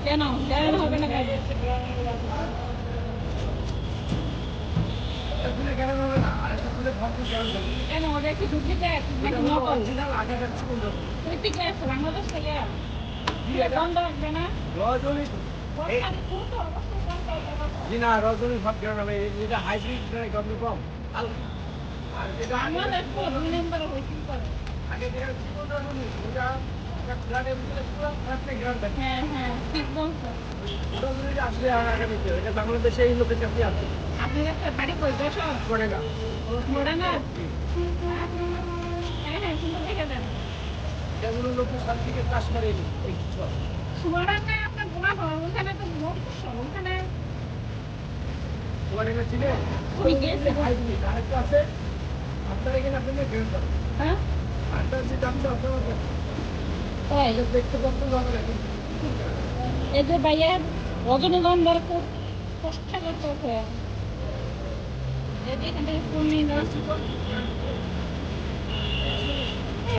কেন কেন হবে না কেন? কেন ওদের কি ঢুকতে চায় নাকি নকল? তুই থেকে আসছো বাংলাদেশ থেকে? বন্ধ রাখবে না? জি না, রজনী সব কেন হবে? এটা হাইব্রিড কম কম। বাংলাদেশ তো 2 নম্বরে হইতে পারে। আগে যেটা ছিল রজনী, ওটা গ্রামের ভিতরে পুরো একটা গ্রাম থাকে। হ্যাঁ হ্যাঁ ঠিক বলছো। রজনীটা আসলে আগামীতে এটা বাংলাদেশে এই লোকের কাছে আছে। আপনার একটা বাড়ি কই যশোর? করে না। মোড়া না? হ্যাঁ হ্যাঁ সুন্দর দেখে দেন। যেগুলো লোকের সাল থেকে চাষ করে এই সব। চুয়াডাঙ্গায় আপনার বোনা হয় ওখানে তো মোট ওখানে তোমার এখানে ছিলেন? উনি গেছে হাইব্রিড আরেকটা আছে। আপনার এখানে আপনাদের গ্রাম পাবেন। হ্যাঁ আপনার যে দামটা আপনার তাই এটা দেখতে কত হবে এখন? এই যে ভাইয়ের রজনীগন্ধার খুব কষ্ট করতে এই যে এখান থেকে ফুল নিয়ে যাওয়া